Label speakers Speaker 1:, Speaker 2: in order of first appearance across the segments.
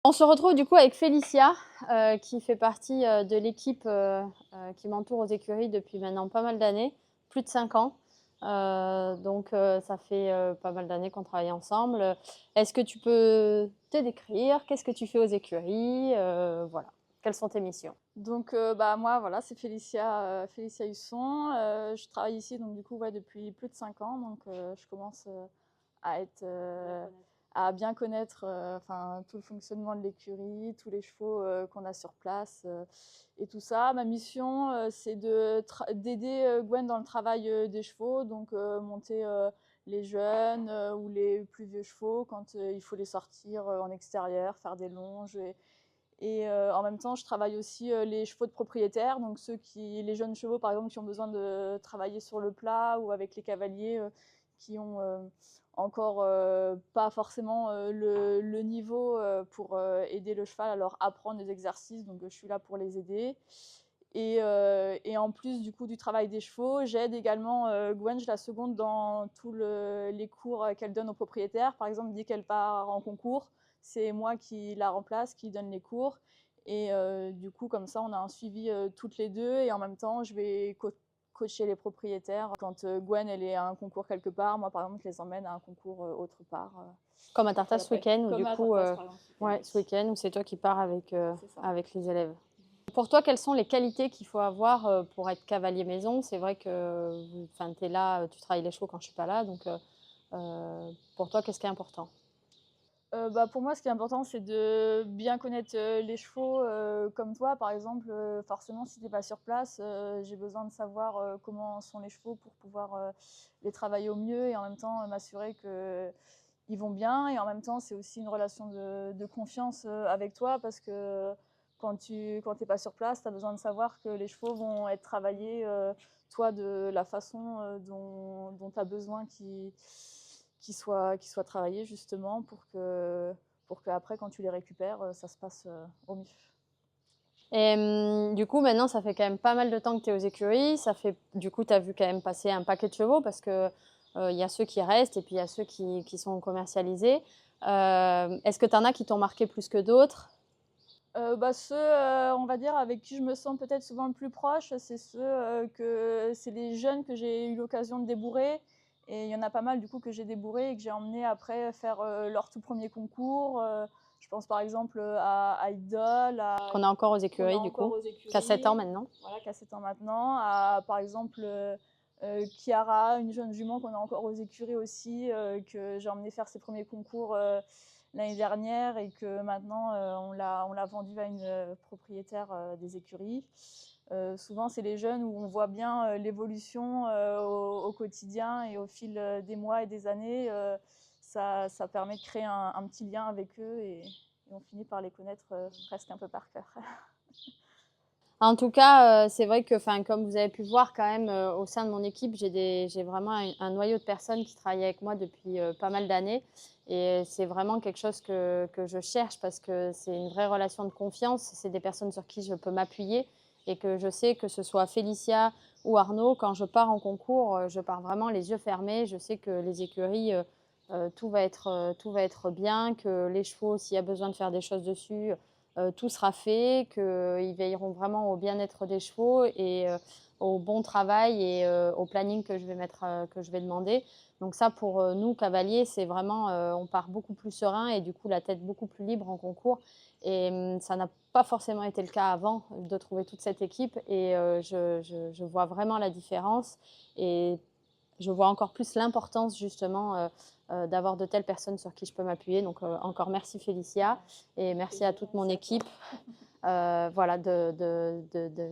Speaker 1: On se retrouve du coup avec Félicia, qui fait partie de l'équipe qui m'entoure aux écuries depuis maintenant pas mal d'années, plus de 5 ans. Donc ça fait pas mal d'années qu'on travaille ensemble. Est-ce que tu peux te décrire? Qu'est-ce que tu fais aux écuries? Voilà. Quelles sont tes missions?
Speaker 2: Donc moi voilà, c'est Félicia, Félicia Husson. Je travaille ici donc du coup depuis plus de 5 ans. Donc je commence à être à bien connaître enfin tout le fonctionnement de l'écurie, tous les chevaux qu'on a sur place et tout ça. Ma mission c'est d'aider Gwen dans le travail des chevaux, donc monter les jeunes ou les plus vieux chevaux quand il faut les sortir en extérieur, faire des longes. Et en même temps, je travaille aussi les chevaux de propriétaires, donc les jeunes chevaux par exemple qui ont besoin de travailler sur le plat, ou avec les cavaliers qui ont encore pas forcément le niveau pour aider le cheval à leur apprendre des exercices, donc je suis là pour les aider. Et en plus du coup du travail des chevaux, j'aide également Gwen, je la seconde dans tous les cours qu'elle donne aux propriétaires. Par exemple, dès qu'elle part en concours, c'est moi qui la remplace, qui donne les cours. Et du coup, comme ça, on a un suivi toutes les deux. Et en même temps, je vais coacher les propriétaires. Quand Gwen, elle est à un concours quelque part, moi, par exemple, je les emmène à un concours autre part.
Speaker 1: Comme à Tartas ce week-end, ou
Speaker 2: Comme
Speaker 1: du
Speaker 2: à
Speaker 1: coup,
Speaker 2: Tartas, par exemple.
Speaker 1: ouais, ce week-end, où c'est toi qui pars
Speaker 2: C'est ça.
Speaker 1: avec les élèves. Pour toi, quelles sont les qualités qu'il faut avoir pour être cavalier maison? C'est vrai que tu es là, tu travailles les chevaux quand je suis pas là, donc pour toi, qu'est-ce qui est important?
Speaker 2: Pour moi, ce qui est important, c'est de bien connaître les chevaux comme toi. Par exemple, forcément, si tu n'es pas sur place, j'ai besoin de savoir comment sont les chevaux pour pouvoir les travailler au mieux, et en même temps m'assurer qu'ils vont bien. Et en même temps, c'est aussi une relation de confiance avec toi, parce que quand tu n'es pas sur place, tu as besoin de savoir que les chevaux vont être travaillés, toi, de la façon dont tu as besoin qu'ils soient travaillés, justement pour que après, quand tu les récupères, ça se passe au mieux.
Speaker 1: Et du coup, maintenant, ça fait quand même pas mal de temps que tu es aux écuries. Du coup, tu as vu quand même passer un paquet de chevaux parce que il y a ceux qui restent et puis il y a ceux qui sont commercialisés. Est-ce que tu en as qui t'ont marqué plus que d'autres?
Speaker 2: Ceux, on va dire, avec qui je me sens peut-être souvent le plus proche, c'est c'est les jeunes que j'ai eu l'occasion de débourrer. Et il y en a pas mal du coup que j'ai débourré et que j'ai emmené après faire leur tout premier concours. Je pense par exemple à Idol,
Speaker 1: Qu'on a encore aux
Speaker 2: qu'on a
Speaker 1: écuries, du
Speaker 2: encore
Speaker 1: coup,
Speaker 2: aux
Speaker 1: qui a 7 ans
Speaker 2: écuries,
Speaker 1: maintenant.
Speaker 2: voilà, qui a 7 ans maintenant, à par exemple Chiara, une jeune jument qu'on a encore aux écuries aussi, que j'ai emmené faire ses premiers concours l'année dernière, et que maintenant on l'a vendue à une propriétaire des écuries. Souvent, c'est les jeunes où on voit bien l'évolution au quotidien, et au fil des mois et des années, ça permet de créer un petit lien avec eux, et on finit par les connaître presque un peu par cœur.
Speaker 1: En tout cas, c'est vrai que, comme vous avez pu voir quand même, au sein de mon équipe, j'ai vraiment un noyau de personnes qui travaillent avec moi depuis pas mal d'années. Et c'est vraiment quelque chose que je cherche parce que c'est une vraie relation de confiance. C'est des personnes sur qui je peux m'appuyer et que je sais que ce soit Félicia ou Arnaud, quand je pars en concours, je pars vraiment les yeux fermés. Je sais que les écuries, tout va être bien, que les chevaux, s'il y a besoin de faire des choses dessus, tout sera fait, qu'ils veilleront vraiment au bien-être des chevaux et au bon travail et au planning que je vais que je vais demander. Donc ça, pour nous, cavaliers, c'est vraiment, on part beaucoup plus serein et du coup, la tête beaucoup plus libre en concours. Et ça n'a pas forcément été le cas avant de trouver toute cette équipe et je vois vraiment la différence et je vois encore plus l'importance justement d'avoir de telles personnes sur qui je peux m'appuyer. Donc encore merci Félicia et merci à toute mon équipe. Voilà,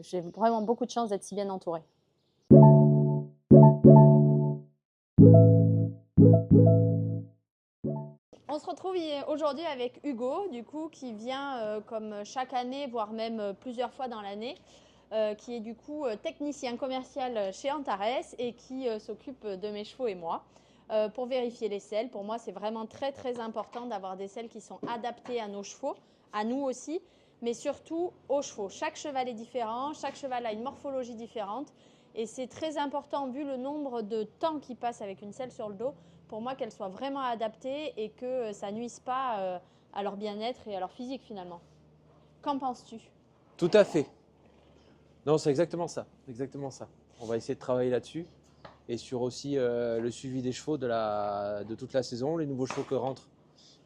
Speaker 1: j'ai vraiment beaucoup de chance d'être si bien entourée. On se retrouve aujourd'hui avec Hugo, du coup, qui vient comme chaque année, voire même plusieurs fois dans l'année, qui est du coup technicien commercial chez Antares et qui s'occupe de mes chevaux et moi pour vérifier les selles. Pour moi, c'est vraiment très très important d'avoir des selles qui sont adaptées à nos chevaux, à nous aussi, mais surtout aux chevaux. Chaque cheval est différent, chaque cheval a une morphologie différente et c'est très important, vu le nombre de temps qu'il passe avec une selle sur le dos, pour moi qu'elle soit vraiment adaptée et que ça nuise pas à leur bien-être et à leur physique finalement. Qu'en penses-tu?
Speaker 3: Tout à fait. Non, c'est exactement ça. Exactement ça. On va essayer de travailler là-dessus et sur aussi le suivi des chevaux de toute la saison, les nouveaux chevaux que rentrent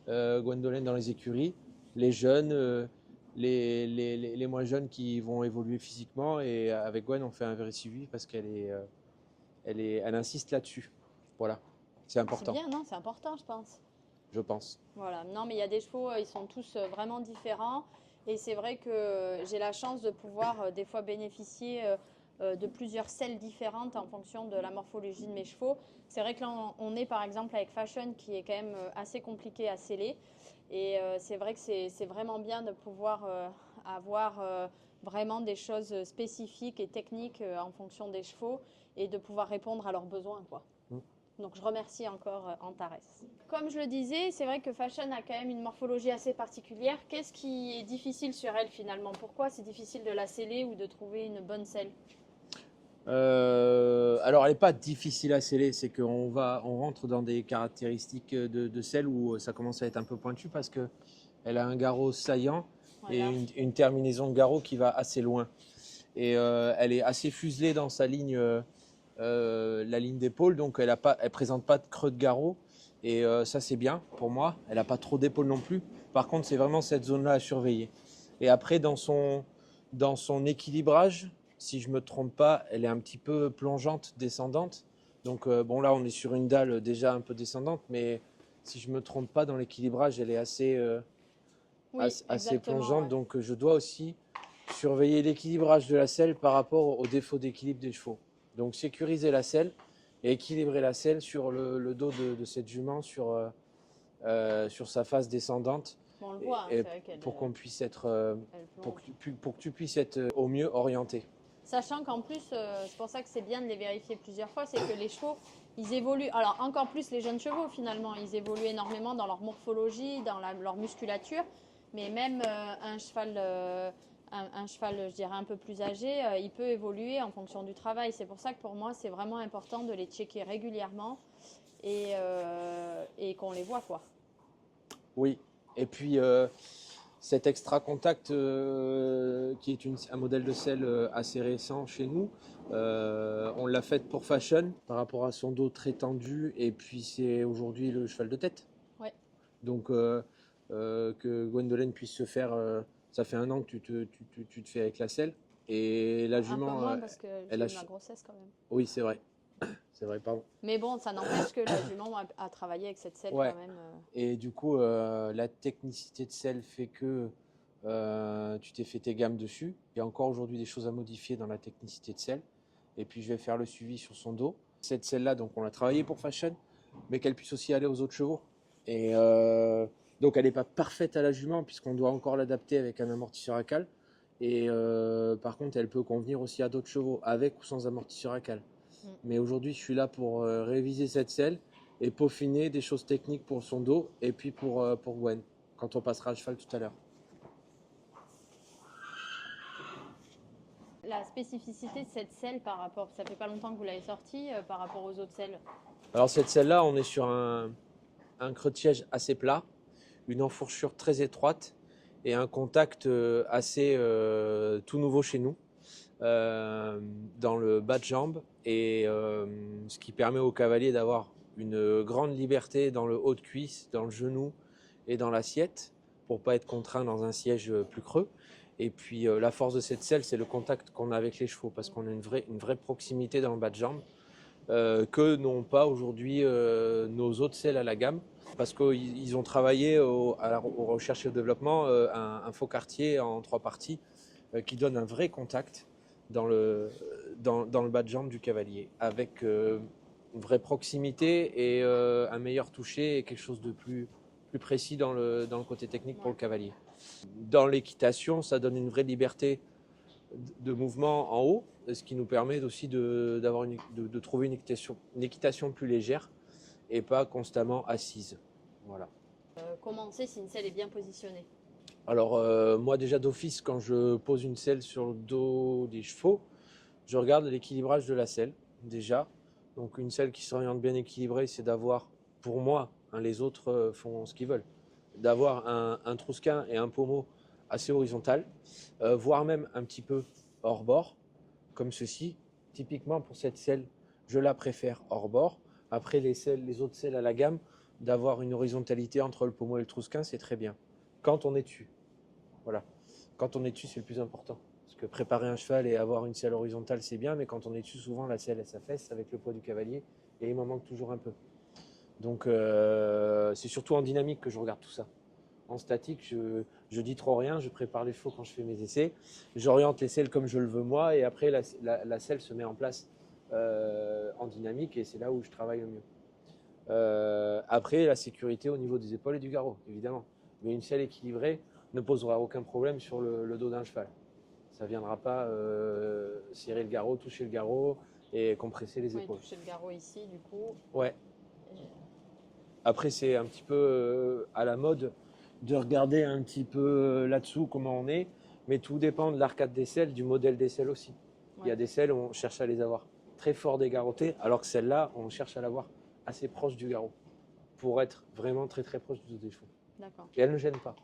Speaker 3: Gwendolen dans les écuries, les jeunes, les moins jeunes qui vont évoluer physiquement. Et avec Gwen, on fait un vrai suivi parce elle insiste là-dessus. Voilà, c'est
Speaker 1: C'est
Speaker 3: important,
Speaker 1: bien, non? C'est important, je pense.
Speaker 3: je pense.
Speaker 1: Voilà, non, mais il y a des chevaux, ils sont tous vraiment différents. Et c'est vrai que j'ai la chance de pouvoir des fois bénéficier de plusieurs selles différentes en fonction de la morphologie de mes chevaux. C'est vrai que là, on est par exemple avec Fashion qui est quand même assez compliqué à sceller. Et c'est vrai que c'est vraiment bien de pouvoir avoir vraiment des choses spécifiques et techniques en fonction des chevaux et de pouvoir répondre à leurs besoins, quoi.
Speaker 3: Mm.
Speaker 1: Donc je remercie encore Antares. Comme je le disais, c'est vrai que Fashion a quand même une morphologie assez particulière. Qu'est-ce qui est difficile sur elle finalement? Pourquoi c'est difficile de la sceller ou de trouver une bonne selle?
Speaker 3: Alors, elle n'est pas difficile à sceller, c'est qu'on rentre dans des caractéristiques de selle où ça commence à être un peu pointu parce qu'elle a un garrot saillant
Speaker 1: Ouais,
Speaker 3: et
Speaker 1: large.
Speaker 3: une terminaison de garrot qui va assez loin. Et elle est assez fuselée dans sa ligne, la ligne d'épaule, donc elle ne présente pas de creux de garrot. Et ça, c'est bien pour moi. Elle n'a pas trop d'épaule non plus. Par contre, c'est vraiment cette zone-là à surveiller. Et après, dans son équilibrage, si je ne me trompe pas, elle est un petit peu plongeante, descendante. Donc, bon, là, on est sur une dalle déjà un peu descendante, mais si je ne me trompe pas, dans l'équilibrage, elle est
Speaker 1: Oui,
Speaker 3: assez
Speaker 1: exactement.
Speaker 3: plongeante.
Speaker 1: Ouais.
Speaker 3: Donc, je dois aussi surveiller l'équilibrage de la selle par rapport au défaut d'équilibre des chevaux. Donc, sécuriser la selle et équilibrer la selle sur le dos de cette jument, sur sa face descendante,
Speaker 1: Bon, on le voit, hein,
Speaker 3: et
Speaker 1: c'est vrai qu'elle
Speaker 3: pour qu'on puisse être,
Speaker 1: elle
Speaker 3: pour
Speaker 1: plonge.
Speaker 3: que tu puisses être au mieux orienté.
Speaker 1: Sachant qu'en plus, c'est pour ça que c'est bien de les vérifier plusieurs fois, c'est que les chevaux, ils évoluent. Alors encore plus les jeunes chevaux finalement, ils évoluent énormément dans leur morphologie, dans leur musculature. Mais même un cheval, je dirais un peu plus âgé, il peut évoluer en fonction du travail. C'est pour ça que pour moi, c'est vraiment important de les checker régulièrement et qu'on les voit quoi.
Speaker 3: Oui, et puis cet extra contact qui est un modèle de selle assez récent chez nous, on l'a fait pour Fashion par rapport à son dos très tendu et puis c'est aujourd'hui le cheval de tête.
Speaker 1: Ouais.
Speaker 3: Donc que Gwendolen puisse se faire, ça fait 1 an que tu te fais avec la selle et la
Speaker 1: Un peu
Speaker 3: jument,
Speaker 1: moins parce que
Speaker 3: elle
Speaker 1: j'ai
Speaker 3: a...
Speaker 1: eu ma grossesse quand même.
Speaker 3: Oui, c'est vrai, c'est vrai, pardon.
Speaker 1: Mais bon, ça n'empêche que la jument a travaillé avec cette selle
Speaker 3: Ouais.
Speaker 1: quand même.
Speaker 3: Et du coup, la technicité de selle fait que tu t'es fait tes gammes dessus. Il y a encore aujourd'hui des choses à modifier dans la technicité de selle. Et puis, je vais faire le suivi sur son dos. Cette selle-là, donc, on l'a travaillée pour Fashion, mais qu'elle puisse aussi aller aux autres chevaux. Et donc, elle n'est pas parfaite à la jument, puisqu'on doit encore l'adapter avec un amortisseur à cale. Et par contre, elle peut convenir aussi à d'autres chevaux, avec ou sans amortisseur à cale. Mais aujourd'hui, je suis là pour réviser cette selle et peaufiner des choses techniques pour son dos et puis pour Gwen, quand on passera à cheval tout à l'heure.
Speaker 1: La spécificité de cette selle par rapport, ça fait pas longtemps que vous l'avez sortie, par rapport aux autres selles.
Speaker 3: Alors cette selle-là, on est sur un creux de siège assez plat, une enfourchure très étroite et un contact assez tout nouveau chez nous dans le bas de jambe et ce qui permet au cavalier d'avoir une grande liberté dans le haut de cuisse, dans le genou et dans l'assiette pour pas être contraint dans un siège plus creux. Et puis la force de cette selle, c'est le contact qu'on a avec les chevaux parce qu'on a une vraie proximité dans le bas de jambe que n'ont pas aujourd'hui nos autres selles à la gamme parce qu'ils ont travaillé aux recherches et au développement un faux quartier en 3 parties qui donne un vrai contact dans le bas de jambe du cavalier avec une vraie proximité et un meilleur toucher et quelque chose de plus précis dans le côté technique pour le cavalier. Dans l'équitation, ça donne une vraie liberté de mouvement en haut, ce qui nous permet aussi de trouver une équitation plus légère et pas constamment assise. Voilà.
Speaker 1: Comment on sait si une selle est bien positionnée?
Speaker 3: Alors moi déjà d'office, quand je pose une selle sur le dos des chevaux, je regarde l'équilibrage de la selle déjà. Donc une selle qui s'oriente bien équilibrée, c'est d'avoir, pour moi, hein, les autres font ce qu'ils veulent. d'avoir un Trousquin et un pommeau assez horizontal, voire même un petit peu hors bord, comme ceci. Typiquement pour cette selle, je la préfère hors bord. Après les autres selles à la gamme, d'avoir une horizontalité entre le pommeau et le Trousquin, c'est très bien. Quand on est dessus, voilà. Quand on est dessus, c'est le plus important. Parce que préparer un cheval et avoir une selle horizontale, c'est bien, mais quand on est dessus, souvent la selle, elle s'affaisse avec le poids du cavalier et il m'en manque toujours un peu. Donc c'est surtout en dynamique que je regarde tout ça. En statique, je dis trop rien, je prépare les chevaux quand je fais mes essais, j'oriente les selles comme je le veux moi, et après la selle se met en place en dynamique, et c'est là où je travaille le mieux. Après, la sécurité au niveau des épaules et du garrot, évidemment. Mais une selle équilibrée ne posera aucun problème sur le dos d'un cheval. Ça ne viendra pas serrer le garrot, toucher le garrot et compresser les
Speaker 1: Oui,
Speaker 3: épaules.
Speaker 1: toucher le garrot ici, du coup.
Speaker 3: Ouais.
Speaker 1: Et-
Speaker 3: Après, c'est un petit peu à la mode de regarder un petit peu là-dessous comment on est, mais tout dépend de l'arcade des selles, du modèle des selles aussi. Il y a des selles où on cherche à les avoir très fort dégarrotées, alors que celle-là, on cherche à l'avoir assez proche du garrot pour être vraiment très très proche du dos des chevaux.
Speaker 1: D'accord.
Speaker 3: Et elle ne gêne pas.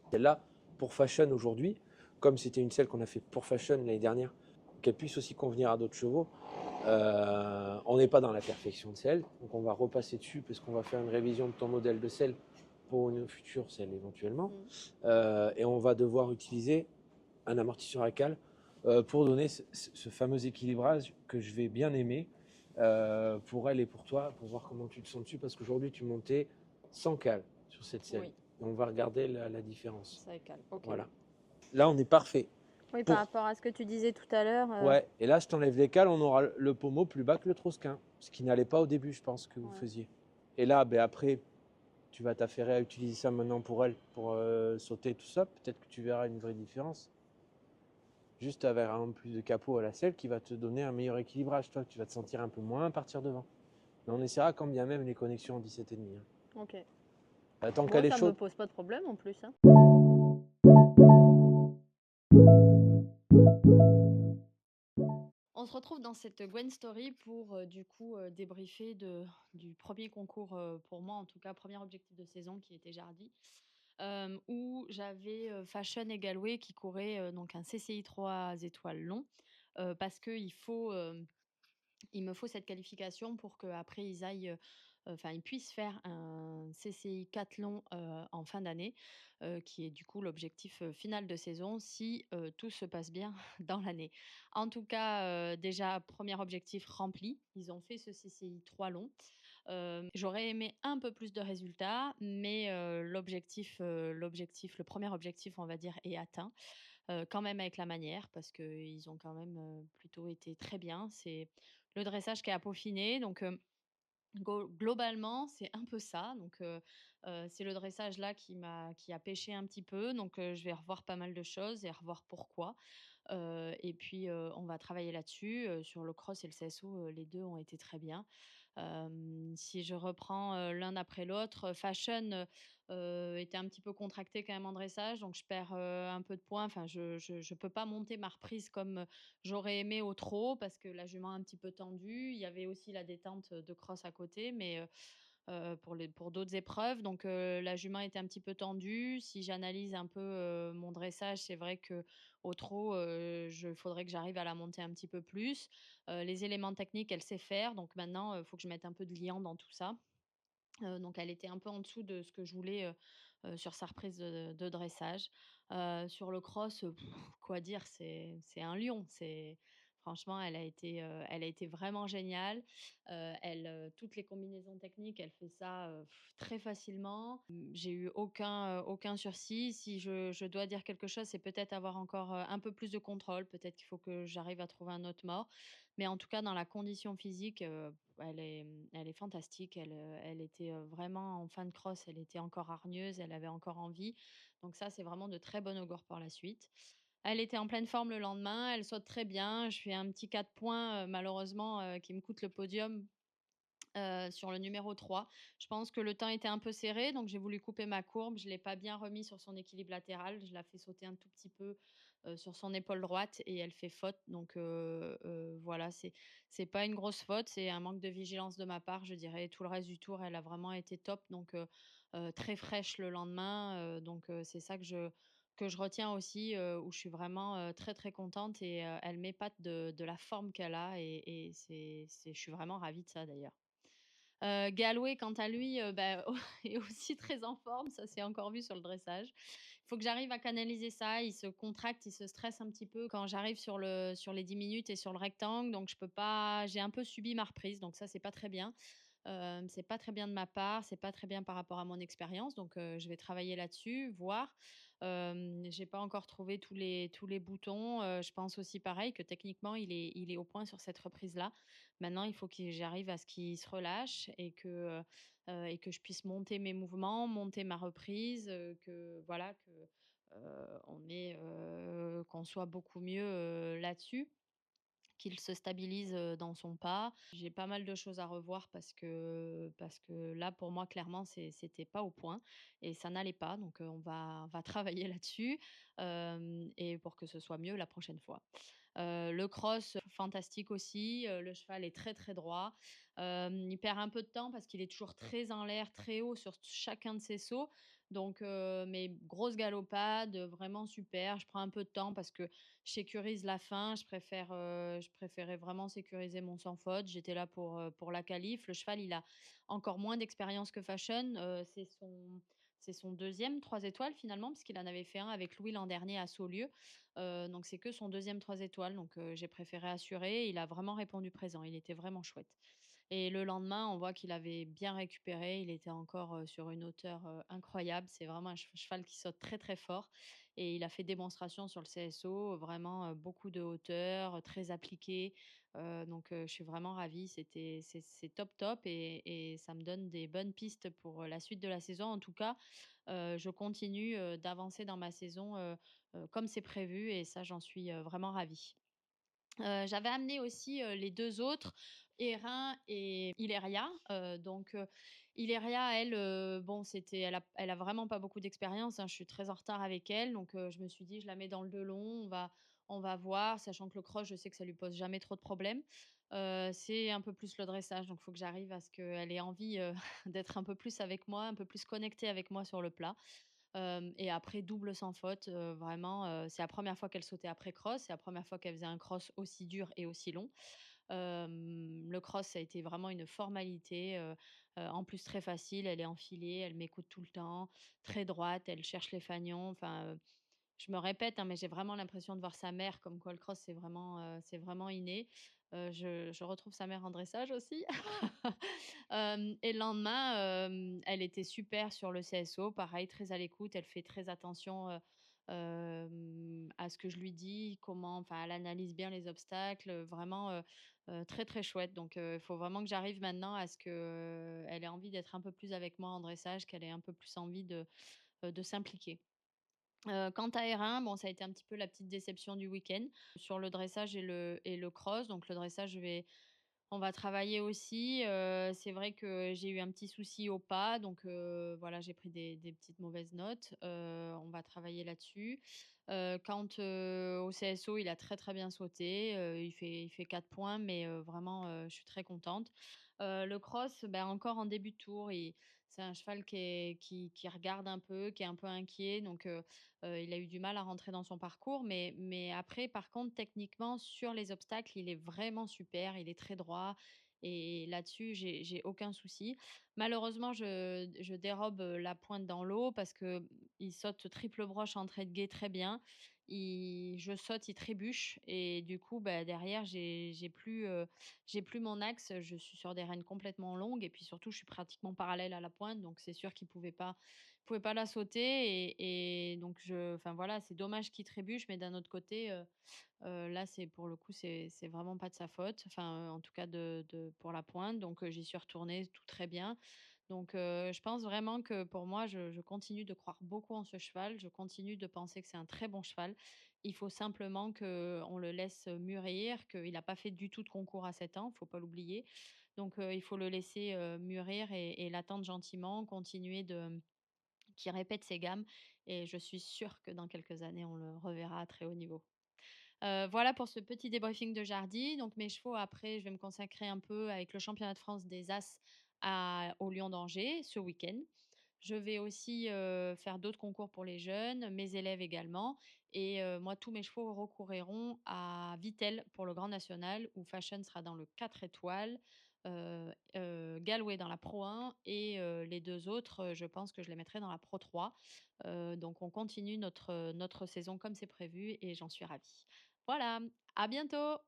Speaker 3: Celle-là, pour Fashion aujourd'hui, comme c'était une selle qu'on a fait pour Fashion l'année dernière, qu'elle puisse aussi convenir à d'autres chevaux, on n'est pas dans la perfection de selle, donc on va repasser dessus parce qu'on va faire une révision de ton modèle de selle pour une future selle éventuellement. Et on va devoir utiliser un amortisseur à cale pour donner ce fameux équilibrage que je vais bien aimer pour elle et pour toi, pour voir comment tu te sens dessus, parce qu'aujourd'hui tu montais sans cale sur cette selle.
Speaker 1: Oui.
Speaker 3: Et on va regarder la différence.
Speaker 1: Ça écale. Ok.
Speaker 3: Voilà. Là, on est parfait.
Speaker 1: Oui, par
Speaker 3: Pour...
Speaker 1: rapport à ce que tu disais tout à l'heure.
Speaker 3: Ouais, et là, je t'enlève les cales, on aura le pommeau plus bas que le Trosquin, ce qui n'allait pas au début, je pense, que vous faisiez. Et là, ben, après, tu vas t'affairer à utiliser ça maintenant pour elle, pour sauter tout ça. Peut-être que tu verras une vraie différence. Juste avec un plus de capot à la selle qui va te donner un meilleur équilibrage. Toi, tu vas te sentir un peu moins partir devant. Mais on essaiera quand bien même les connexions en 17,5. Hein.
Speaker 1: Ok.
Speaker 3: Tant
Speaker 1: Moi,
Speaker 3: qu'elle est
Speaker 1: ça me
Speaker 3: chaude.
Speaker 1: pose pas de problème en plus. Hein. On se retrouve dans cette Gwen Story pour du coup débriefer du premier concours, pour moi en tout cas, premier objectif de saison qui était Jardy, où j'avais Fashion et Galway qui couraient donc un CCI 3 étoiles long, parce il me faut cette qualification pour qu'après ils aillent, enfin ils puissent faire un CCI 4 long en fin d'année, qui est du coup l'objectif final de saison si tout se passe bien dans l'année. En tout cas, déjà, premier objectif rempli. Ils ont fait ce CCI 3 long. J'aurais aimé un peu plus de résultats, mais le premier objectif, on va dire, est atteint. Quand même avec la manière, parce qu'ils ont quand même plutôt été très bien. C'est le dressage qui est à peaufiner. Donc, globalement, c'est un peu ça. Donc, c'est le dressage là qui a pêché un petit peu. Donc, je vais revoir pas mal de choses et revoir pourquoi. Et puis, on va travailler là-dessus. Sur le cross et le CSO, les deux ont été très bien. Si je reprends l'un après l'autre, Fashion était un petit peu contracté quand même en dressage, donc je perds un peu de points. Enfin, je peux pas monter ma reprise comme j'aurais aimé au trot parce que la jument est un petit peu tendue. Il y avait aussi la détente de cross à côté, mais pour d'autres épreuves. Donc la jument était un petit peu tendue. Si j'analyse un peu mon dressage, c'est vrai que au trot, il faudrait que j'arrive à la monter un petit peu plus. Les éléments techniques, elle sait faire. Donc maintenant, il faut que je mette un peu de liant dans tout ça. Donc elle était un peu en dessous de ce que je voulais sur sa reprise de dressage. Sur le cross, quoi dire, c'est un lion. Franchement, elle a été vraiment géniale. Toutes les combinaisons techniques, elle fait ça très facilement. J'ai eu aucun sursis. Si je dois dire quelque chose, c'est peut-être avoir encore un peu plus de contrôle. Peut-être qu'il faut que j'arrive à trouver un autre mort. Mais en tout cas, dans la condition physique, elle est, elle est fantastique. Elle était vraiment en fin de cross, elle était encore hargneuse, elle avait encore envie. Donc ça, c'est vraiment de très bon augure pour la suite. Elle était en pleine forme le lendemain, elle saute très bien. Je fais un petit 4 points, malheureusement, qui me coûte le podium sur le numéro 3. Je pense que le temps était un peu serré, donc j'ai voulu couper ma courbe. Je ne l'ai pas bien remis sur son équilibre latéral. Je la fais sauter un tout petit peu sur son épaule droite et elle fait faute. Donc voilà, c'est pas une grosse faute, c'est un manque de vigilance de ma part, je dirais. Tout le reste du tour, elle a vraiment été top. Donc très fraîche le lendemain. Donc c'est ça que je retiens aussi, où je suis vraiment, très, très contente et elle m'épate de la forme qu'elle a et c'est je suis vraiment ravie de ça d'ailleurs. Galway quant à lui, bah, est aussi très en forme, ça s'est encore vu sur le dressage. Il faut que j'arrive à canaliser ça, il se contracte, il se stresse un petit peu quand j'arrive sur les 10 minutes et sur le rectangle, donc je peux pas j'ai un peu subi ma reprise, donc ça, c'est pas très bien. C'est pas très bien de ma part, c'est pas très bien par rapport à mon expérience, donc je vais travailler là-dessus, voir. J'ai pas encore trouvé tous les boutons, je pense aussi pareil que techniquement il est au point sur cette reprise-là. Maintenant, il faut que j'arrive à ce qu'il se relâche et que je puisse monter mes mouvements, monter ma reprise, que voilà, qu'on soit beaucoup mieux, là-dessus, qu'il se stabilise, dans son pas. J'ai pas mal de choses à revoir parce que là, pour moi, clairement, c'était pas au point et ça n'allait pas. Donc, on va travailler là-dessus, et pour que ce soit mieux la prochaine fois. Le cross, fantastique aussi, le cheval est très, très droit. Il perd un peu de temps parce qu'il est toujours très en l'air, très haut sur chacun de ses sauts. Donc, mais grosse galopade, vraiment super. Je prends un peu de temps parce que je sécurise la fin. Je préférais vraiment sécuriser mon sans faute. J'étais là pour la qualif. Le cheval, il a encore moins d'expérience que Fashion. C'est son 2e 3 étoiles finalement, puisqu'il en avait fait un avec Louis l'an dernier à Saulieu. Donc c'est que son 2e 3 étoiles. Donc j'ai préféré assurer. Il a vraiment répondu présent. Il était vraiment chouette. Et le lendemain, on voit qu'il avait bien récupéré. Il était encore, sur une hauteur, incroyable. C'est vraiment un cheval qui saute très, très fort et il a fait démonstration sur le CSO, vraiment, beaucoup de hauteur, très appliqué. Donc je suis vraiment ravie. C'est top, top et ça me donne des bonnes pistes pour, la suite de la saison. En tout cas, je continue, d'avancer dans ma saison, comme c'est prévu et ça, j'en suis, vraiment ravie. J'avais amené aussi, les 2 autres, Erin et Ileria. Donc Ileria, elle, bon, elle a vraiment pas beaucoup d'expérience, hein. Je suis très en retard avec elle, donc je me suis dit: «Je la mets dans le delon, on va voir», sachant que le cross, je sais que ça lui pose jamais trop de problèmes. C'est un peu plus le dressage, donc il faut que j'arrive à ce qu'elle ait envie, d'être un peu plus avec moi, un peu plus connectée avec moi sur le plat. Et après double sans faute, vraiment, c'est la première fois qu'elle sautait après cross, c'est la première fois qu'elle faisait un cross aussi dur et aussi long. Le cross, ça a été vraiment une formalité, en plus très facile. Elle est enfilée, elle m'écoute tout le temps, très droite, elle cherche les fanions. Enfin, je me répète, hein, mais j'ai vraiment l'impression de voir sa mère, comme quoi le cross, c'est vraiment inné. Je retrouve sa mère en dressage aussi. Et le lendemain, elle était super sur le CSO, pareil, très à l'écoute. Elle fait très attention, à ce que je lui dis, enfin, elle analyse bien les obstacles, vraiment, très, très chouette. Donc, il faut vraiment que j'arrive maintenant à ce qu'elle ait envie d'être un peu plus avec moi en dressage, qu'elle ait un peu plus envie de s'impliquer. Quant à Erin, bon, ça a été un petit peu la petite déception du week-end sur le dressage et le cross. Donc le dressage, on va travailler aussi. C'est vrai que j'ai eu un petit souci au pas, donc voilà, j'ai pris des petites mauvaises notes. On va travailler là-dessus. Quant, au CSO, il a très, très bien sauté. Il fait 4 points, mais vraiment, je suis très contente. Le cross, ben, encore en début de tour, c'est un cheval qui regarde un peu, qui est un peu inquiet, donc il a eu du mal à rentrer dans son parcours, mais après, par contre, techniquement, sur les obstacles, il est vraiment super, il est très droit et là-dessus, j'ai aucun souci. Malheureusement, je dérobe, la pointe dans l'eau parce que il saute triple broche entrée de guet très bien. Je saute, il trébuche et du coup, bah, derrière, j'ai plus mon axe. Je suis sur des rênes complètement longues et puis surtout, je suis pratiquement parallèle à la pointe, donc c'est sûr qu'il pouvait pas la sauter et donc enfin voilà, c'est dommage qu'il trébuche, mais d'un autre côté, là, pour le coup, c'est vraiment pas de sa faute, enfin, en tout cas pour la pointe, donc j'y suis retournée tout très bien. Donc je pense vraiment que pour moi, je continue de croire beaucoup en ce cheval, je continue de penser que c'est un très bon cheval. Il faut simplement qu'on le laisse mûrir, qu'il a pas fait du tout de concours à 7 ans, il faut pas l'oublier. Donc il faut le laisser, mûrir et l'attendre gentiment, continuer qu'il répète ses gammes et je suis sûre que dans quelques années, on le reverra à très haut niveau. Voilà pour ce petit débriefing de Jardy. Donc mes chevaux après, je vais me consacrer un peu avec le championnat de France des As au Lion d'Angers ce week-end. Je vais aussi faire d'autres concours pour les jeunes, mes élèves également. Et moi, tous mes chevaux recourront à Vittel pour le Grand National, où Fashion sera dans le 4 étoiles, Galway dans la Pro 1 et les deux autres, je pense que je les mettrai dans la Pro 3. Donc on continue notre saison comme c'est prévu et j'en suis ravie. Voilà, à bientôt!